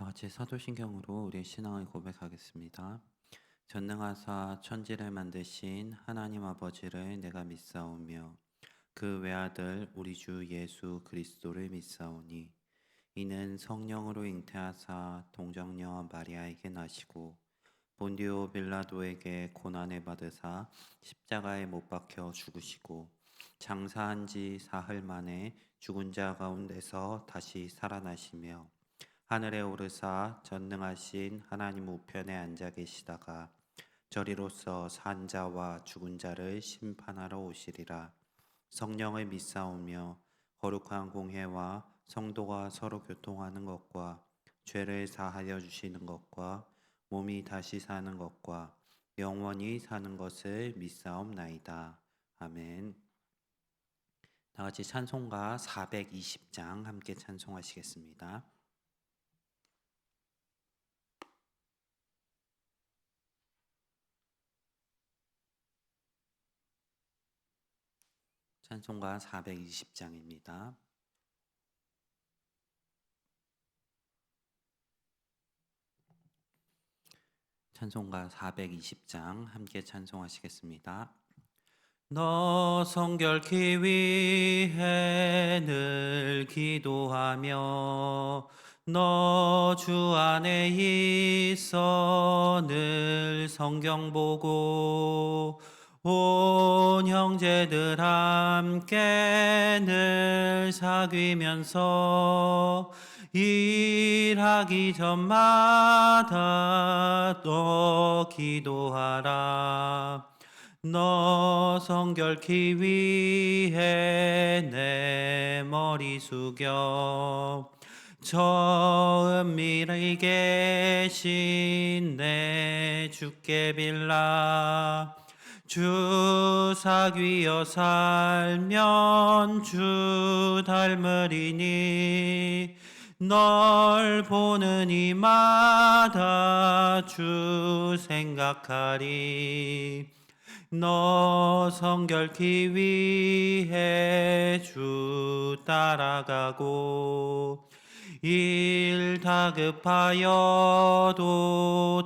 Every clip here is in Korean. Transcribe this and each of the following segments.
같이 사도신경으로 우리의 신앙을 고백하겠습니다. 전능하사 천지를 만드신 하나님 아버지를 내가 믿사오며 그 외아들 우리 주 예수 그리스도를 믿사오니 이는 성령으로 잉태하사 동정녀 마리아에게 나시고 본디오 빌라도에게 고난을 받으사 십자가에 못 박혀 죽으시고 장사한 지 사흘 만에 죽은 자 가운데서 다시 살아나시며 하늘에 오르사 전능하신 하나님 우편에 앉아 계시다가 저리로서 산 자와 죽은 자를 심판하러 오시리라. 성령을 믿사오며 거룩한 공회와 성도가 서로 교통하는 것과 죄를 사하여 주시는 것과 몸이 다시 사는 것과 영원히 사는 것을 믿사옵나이다. 아멘. 다 같이 찬송가 420장 함께 찬송하시겠습니다. 찬송가 420장입니다. 찬송가 420장 함께 찬송하시겠습니다. 너 성결케 위해 늘 기도하며 너 주 안에 있어 늘 성경 보고 온 형제들 함께 늘 사귀면서 일하기 전마다 또 기도하라. 너 성결케 위해 내 머리 숙여 저 은밀히 계신 내 주께 빌라. 주 사귀어 살면 주 닮으리니 널 보는 이마다 주 생각하리. 너 성결케 위해 주 따라가고 일 다급하여도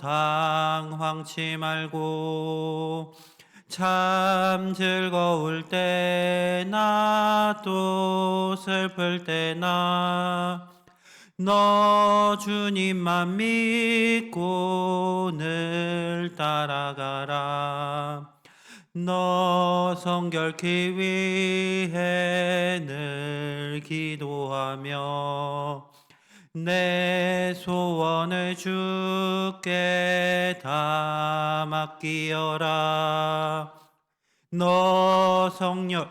당황치 말고 참 즐거울 때나 또 슬플 때나 너 주님만 믿고 늘 따라가라. 너 성결케 위해 늘 기도하며 내 소원을 주께 다 맡기어라. 너 성령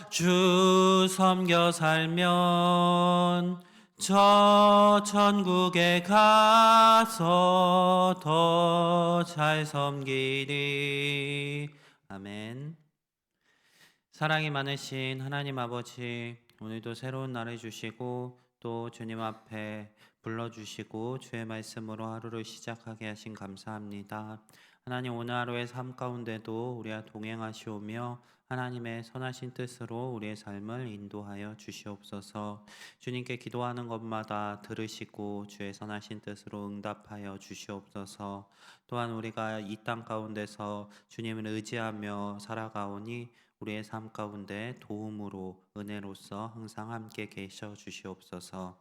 주 섬겨 살면 저 천국에 가서 더 잘 섬기리. 아멘. 사랑이 많으신 하나님 아버지, 오늘도 새로운 날을 주시고 또 주님 앞에 불러주시고 주의 말씀으로 하루를 시작하게 하신 감사합니다. 하나님, 오늘 하루의 삶 가운데도 우리와 동행하시오며 하나님의 선하신 뜻으로 우리의 삶을 인도하여 주시옵소서. 주님께 기도하는 것마다 들으시고 주의 선하신 뜻으로 응답하여 주시옵소서. 또한 우리가 이 땅 가운데서 주님을 의지하며 살아가오니 우리의 삶 가운데 도움으로 은혜로서 항상 함께 계셔 주시옵소서.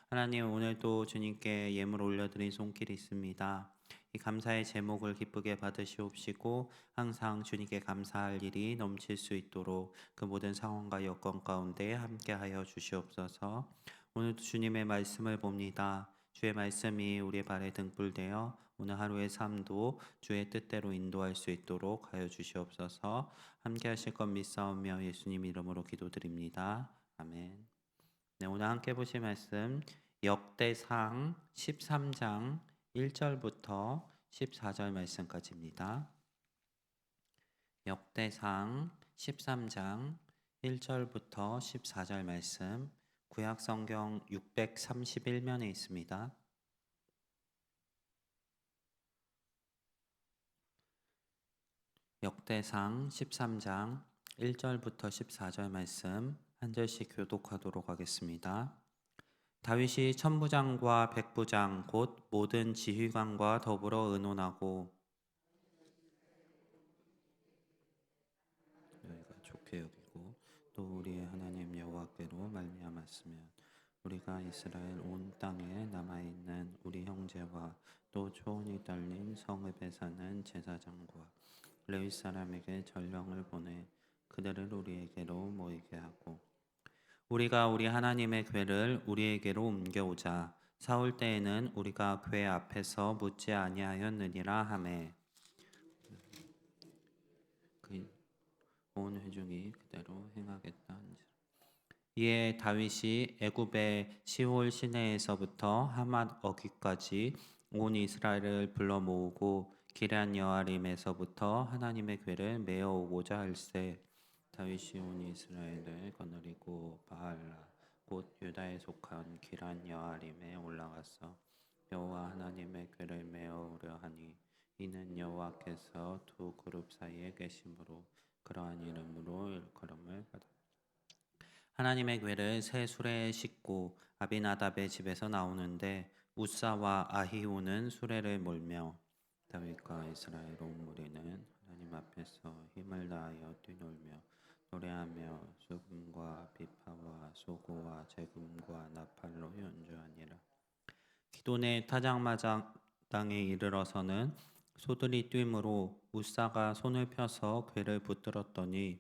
하나님, 오늘도 주님께 예물 올려드린 손길이 있습니다. 이 감사의 제목을 기쁘게 받으시옵시고 항상 주님께 감사할 일이 넘칠 수 있도록 그 모든 상황과 여건 가운데 함께하여 주시옵소서. 오늘도 주님의 말씀을 봅니다. 주의 말씀이 우리의 발에 등불 되어 오늘 하루의 삶도 주의 뜻대로 인도할 수 있도록 하여 주시옵소서. 함께 하실 것 믿사오며 예수님 이름으로 기도드립니다. 아멘. 네, 오늘 함께 보실 말씀 역대상 13장 1절부터 14절 말씀까지입니다. 역대상 13장 1절부터 14절 말씀, 구약 성경 631면에 있습니다. 역대상 13장 1절부터 14절 말씀 한 절씩 교독하도록 하겠습니다. 다윗이 천부장과 백부장 곧 모든 지휘관과 더불어 의논하고 너희가 좋게 여기고 또 우리의 하나님 여호와께로 말미암았으면 우리가 이스라엘 온 땅에 남아 있는 우리 형제와 또 초원이 떨린 성읍에 사는 제사장과 레위 사람에게 전령을 보내 그들을 우리에게로 모이게 하고 우리가 우리 하나님의 궤를 우리에게로 옮겨오자 사올 때에는 우리가 궤 앞에서 묻지 아니하였느니라 하매 그 온 회중이 그대로 행하겠다 한지라. 이에 다윗이 애굽의 시홀 시내에서부터 하맛 어귀까지 온 이스라엘을 불러 모으고 기럇 여아림에서부터 하나님의 궤를 메어 오고자 할세 다윗이 온 이스라엘을 거느리고 바알라 곧 유다에 속한 기럇 여아림에 올라가서 여호와 하나님의 궤를 메어 오려 하니 이는 여호와께서 두 그룹 사이에 계심으로 그러한 이름으로 일컬음을 받았다. 하나님의 궤를 새 수레에 싣고 아비나답의 집에서 나오는데 우사와 아히오는 수레를 몰며 다윗과 이스라엘 온 무리는 하나님 앞에서 힘을 다하여 뛰놀며 노래하며 수금과 비파와 소고와 제금과 나팔로 연주하니라. 기돈의 타작마당에 이르러서는 소들이 뛰므로 우사가 손을 펴서 궤를 붙들었더니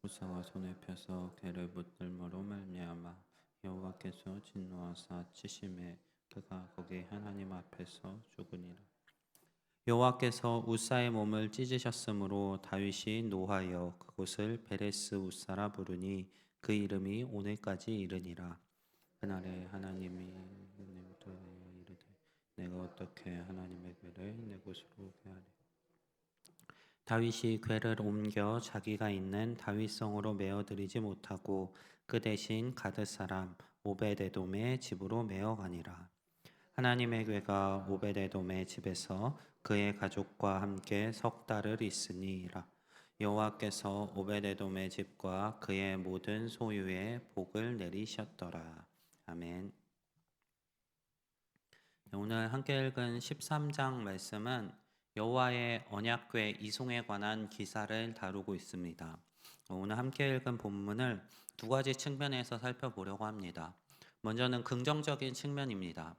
우사가 손을 펴서 궤를 붙들므로 말미암아 여호와께서 진노하사 치심에 그가 거기 하나님 앞에서 죽으니라. 여호와께서 우사의 몸을 찢으셨으므로 다윗이 노하여 그곳을 베레스 우사라 부르니 그 이름이 오늘까지 이르니라. 그날에 하나님이 내부터 이르되 내가 어떻게 하나님의 궤를 내 곳으로 오게 하리. 다윗이 궤를 옮겨 자기가 있는 다윗성으로 메어들이지 못하고 그 대신 가드 사람 오베데돔의 집으로 메어가니라. 하나님의 궤가 오베데돔의 집에서 그의 가족과 함께 석 달을 있으니라. 여호와께서 오베데돔의 집과 그의 모든 소유에 복을 내리셨더라. 아멘. 오늘 함께 읽은 13장 말씀은 여호와의 언약궤 이송에 관한 기사를 다루고 있습니다. 오늘 함께 읽은 본문을 두 가지 측면에서 살펴보려고 합니다. 먼저는 긍정적인 측면입니다.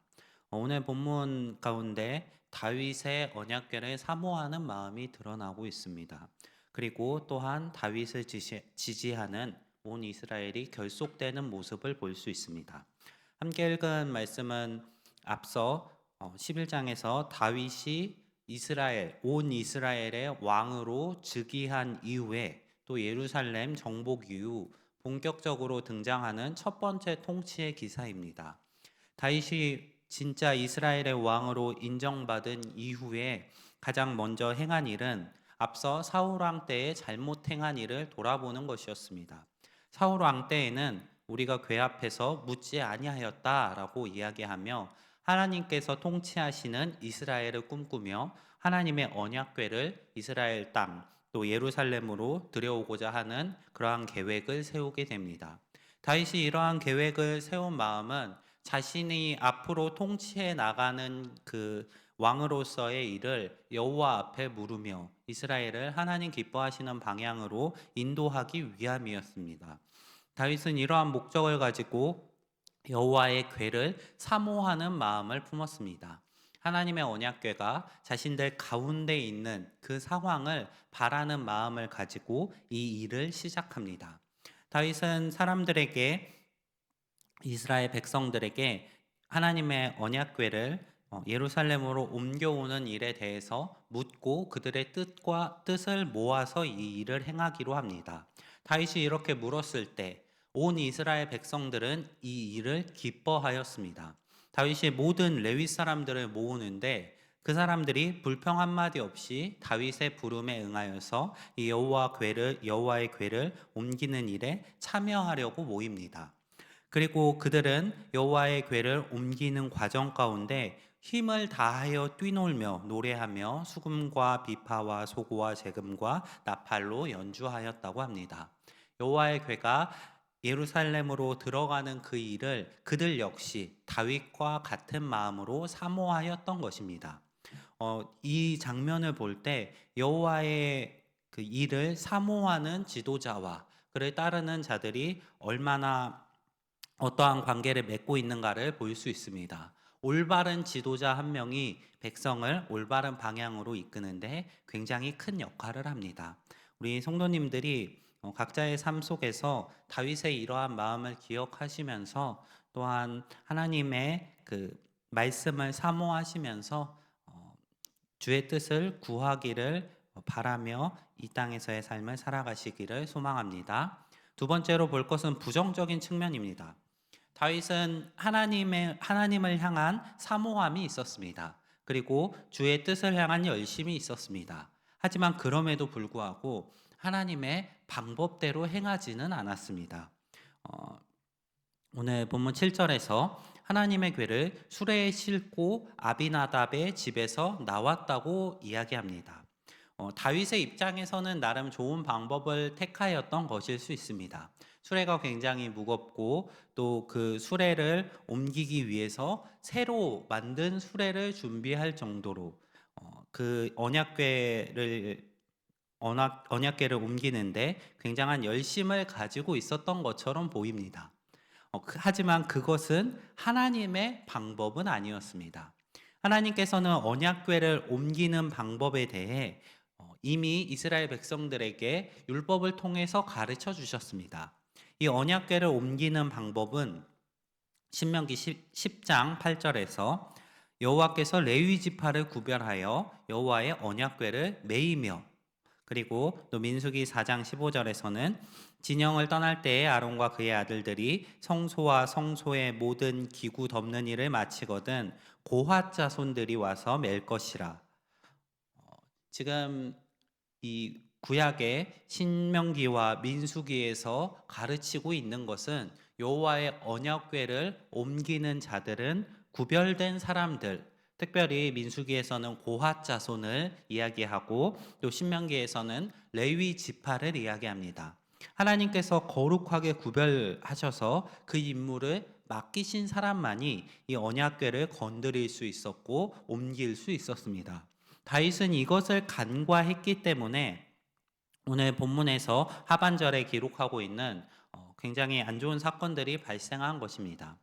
오늘 본문 가운데 다윗의 언약궤를 사모하는 마음이 드러나고 있습니다. 그리고 또한 다윗을 지지하는 온 이스라엘이 결속되는 모습을 볼 수 있습니다. 함께 읽은 말씀은 앞서 11장에서 다윗이 온 이스라엘의 왕으로 즉위한 이후에 또 예루살렘 정복 이후 본격적으로 등장하는 첫 번째 통치의 기사입니다. 다윗이 진짜 이스라엘의 왕으로 인정받은 이후에 가장 먼저 행한 일은 앞서 사울 왕 때에 잘못 행한 일을 돌아보는 것이었습니다. 사울 왕 때에는 우리가 궤 앞에서 묻지 아니하였다라고 이야기하며 하나님께서 통치하시는 이스라엘을 꿈꾸며 하나님의 언약궤를 이스라엘 땅 또 예루살렘으로 들여오고자 하는 그러한 계획을 세우게 됩니다. 다윗이 이러한 계획을 세운 마음은 자신이 앞으로 통치해 나가는 그 왕으로서의 일을 여호와 앞에 물으며 이스라엘을 하나님 기뻐하시는 방향으로 인도하기 위함이었습니다. 다윗은 이러한 목적을 가지고 여호와의 궤를 사모하는 마음을 품었습니다. 하나님의 언약궤가 자신들 가운데 있는 그 상황을 바라는 마음을 가지고 이 일을 시작합니다. 다윗은 이스라엘 백성들에게 하나님의 언약궤를 예루살렘으로 옮겨오는 일에 대해서 묻고 그들의 뜻을 모아서 이 일을 행하기로 합니다. 다윗이 이렇게 물었을 때 온 이스라엘 백성들은 이 일을 기뻐하였습니다. 다윗이 모든 레위 사람들을 모으는데 그 사람들이 불평 한마디 없이 다윗의 부름에 응하여서 이 여호와의 궤를 옮기는 일에 참여하려고 모입니다. 그리고 그들은 여호와의 궤를 옮기는 과정 가운데 힘을 다하여 뛰놀며 노래하며 수금과 비파와 소고와 제금과 나팔로 연주하였다고 합니다. 여호와의 궤가 예루살렘으로 들어가는 그 일을 그들 역시 다윗과 같은 마음으로 사모하였던 것입니다. 이 장면을 볼 때 여호와의 그 일을 사모하는 지도자와 그를 따르는 자들이 얼마나 어떠한 관계를 맺고 있는가를 볼 수 있습니다. 올바른 지도자 한 명이 백성을 올바른 방향으로 이끄는데 굉장히 큰 역할을 합니다. 우리 성도님들이 각자의 삶 속에서 다윗의 이러한 마음을 기억하시면서 또한 하나님의 그 말씀을 사모하시면서 주의 뜻을 구하기를 바라며 이 땅에서의 삶을 살아가시기를 소망합니다. 두 번째로 볼 것은 부정적인 측면입니다. 다윗은 하나님을 향한 사모함이 있었습니다. 그리고 주의 뜻을 향한 열심이 있었습니다. 하지만 그럼에도 불구하고 하나님의 방법대로 행하지는 않았습니다. 어, 오늘 본문 7절에서 하나님의 괴를 수레에 싣고 아비나답의 집에서 나왔다고 이야기합니다. 다윗의 입장에서는 나름 좋은 방법을 택하였던 것일 수 있습니다. 수레가 굉장히 무겁고 또 그 수레를 옮기기 위해서 새로 만든 수레를 준비할 정도로 그 언약궤를 옮기는데 굉장한 열심을 가지고 있었던 것처럼 보입니다. 하지만 그것은 하나님의 방법은 아니었습니다. 하나님께서는 언약궤를 옮기는 방법에 대해 이미 이스라엘 백성들에게 율법을 통해서 가르쳐 주셨습니다. 이 언약궤를 옮기는 방법은 신명기 10장 8절에서 여호와께서 레위 지파를 구별하여 여호와의 언약궤를 메이며, 그리고 또 민수기 4장 15절에서는 진영을 떠날 때에 아론과 그의 아들들이 성소와 성소의 모든 기구 덮는 일을 마치거든 고핫 자손들이 와서 맬 것이라. 지금 이 구약의 신명기와 민수기에서 가르치고 있는 것은 여호와의 언약궤를 옮기는 자들은 구별된 사람들, 특별히 민수기에서는 고핫 자손을 이야기하고 또 신명기에서는 레위 지파를 이야기합니다. 하나님께서 거룩하게 구별하셔서 그 임무를 맡기신 사람만이 이 언약궤를 건드릴 수 있었고 옮길 수 있었습니다. 다윗은 이것을 간과했기 때문에 오늘 본문에서 하반절에 기록하고 있는 굉장히 안 좋은 사건들이 발생한 것입니다.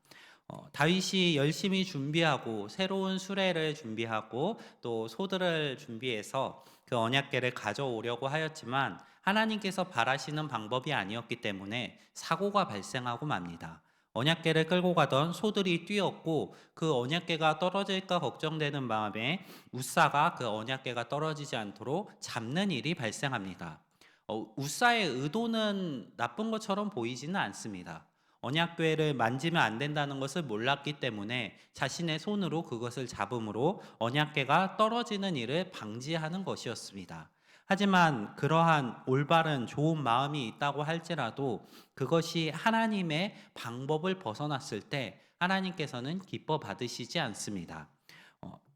다윗이 열심히 준비하고 새로운 수레를 준비하고 또 소들을 준비해서 그 언약궤를 가져오려고 하였지만 하나님께서 바라시는 방법이 아니었기 때문에 사고가 발생하고 맙니다. 언약궤를 끌고 가던 소들이 뛰었고 그 언약궤가 떨어질까 걱정되는 마음에 우사가 그 언약궤가 떨어지지 않도록 잡는 일이 발생합니다. 우사의 의도는 나쁜 것처럼 보이지는 않습니다. 언약궤를 만지면 안 된다는 것을 몰랐기 때문에 자신의 손으로 그것을 잡음으로 언약궤가 떨어지는 일을 방지하는 것이었습니다. 하지만 그러한 올바른 좋은 마음이 있다고 할지라도 그것이 하나님의 방법을 벗어났을 때 하나님께서는 기뻐 받으시지 않습니다.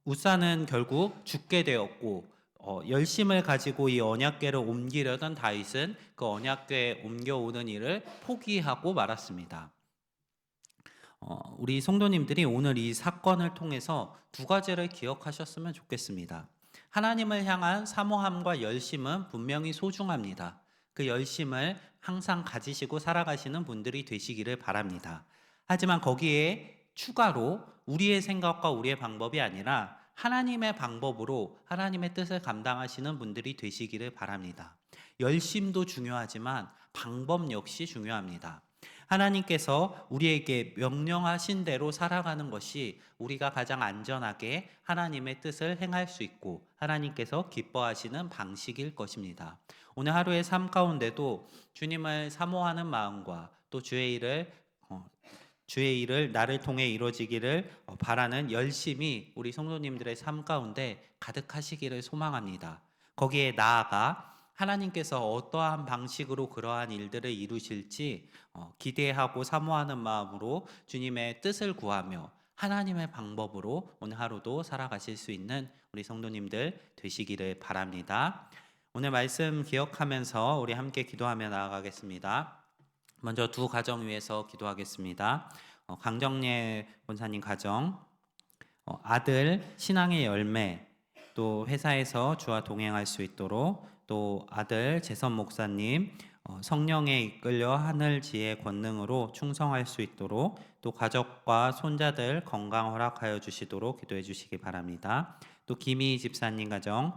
우사는 결국 죽게 되었고 열심을 가지고 이 언약궤를 옮기려던 다윗은 그 언약궤에 옮겨오는 일을 포기하고 말았습니다. 우리 성도님들이 오늘 이 사건을 통해서 두 가지를 기억하셨으면 좋겠습니다. 하나님을 향한 사모함과 열심은 분명히 소중합니다. 그 열심을 항상 가지시고 살아가시는 분들이 되시기를 바랍니다. 하지만 거기에 추가로 우리의 생각과 우리의 방법이 아니라 하나님의 방법으로 하나님의 뜻을 감당하시는 분들이 되시기를 바랍니다. 열심도 중요하지만 방법 역시 중요합니다. 하나님께서 우리에게 명령하신 대로 살아가는 것이 우리가 가장 안전하게 하나님의 뜻을 행할 수 있고 하나님께서 기뻐하시는 방식일 것입니다. 오늘 하루의 삶 가운데도 주님을 사모하는 마음과 또 주의 일을 나를 통해 이루어지기를 바라는 열심이 우리 성도님들의 삶 가운데 가득하시기를 소망합니다. 거기에 나아가 하나님께서 어떠한 방식으로 그러한 일들을 이루실지 기대하고 사모하는 마음으로 주님의 뜻을 구하며 하나님의 방법으로 오늘 하루도 살아가실 수 있는 우리 성도님들 되시기를 바랍니다. 오늘 말씀 기억하면서 우리 함께 기도하며 나아가겠습니다. 먼저 두 가정 위해서 기도하겠습니다. 강정례 권사님 가정, 아들 신앙의 열매, 또 회사에서 주와 동행할 수 있도록, 또 아들 재선 목사님 성령에 이끌려 하늘 지혜 권능으로 충성할 수 있도록, 또 가족과 손자들 건강 허락하여 주시도록 기도해 주시기 바랍니다. 또 김희 집사님 가정,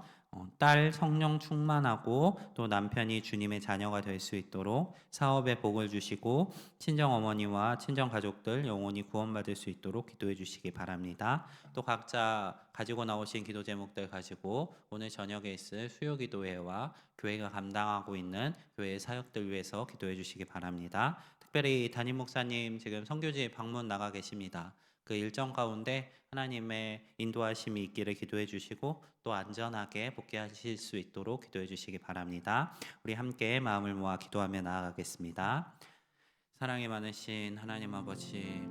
딸 성령 충만하고 또 남편이 주님의 자녀가 될 수 있도록 사업에 복을 주시고 친정 어머니와 친정 가족들 영원히 구원받을 수 있도록 기도해 주시기 바랍니다. 또 각자 가지고 나오신 기도 제목들 가지고 오늘 저녁에 있을 수요 기도회와 교회가 감당하고 있는 교회 사역들 위해서 기도해 주시기 바랍니다. 특별히 담임 목사님 지금 선교지 방문 나가 계십니다. 그 일정 가운데 하나님의 인도하심이 있기를 기도해 주시고 또 안전하게 복귀하실 수 있도록 기도해 주시기 바랍니다. 우리 함께 마음을 모아 기도하며 나아가겠습니다. 사랑이 많으신 하나님 아버지,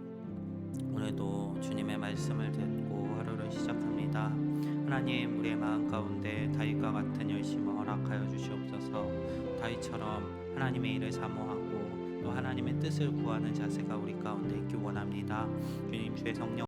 오늘도 주님의 말씀을 듣고 하루를 시작합니다. 하나님, 우리의 마음 가운데 다윗과 같은 열심을 허락하여 주시옵소서. 다윗처럼 하나님의 일을 사모하고 또 하나님의 뜻을 구하는 자세가 우리 가운데 있기 원합니다. 주님, 주의 성령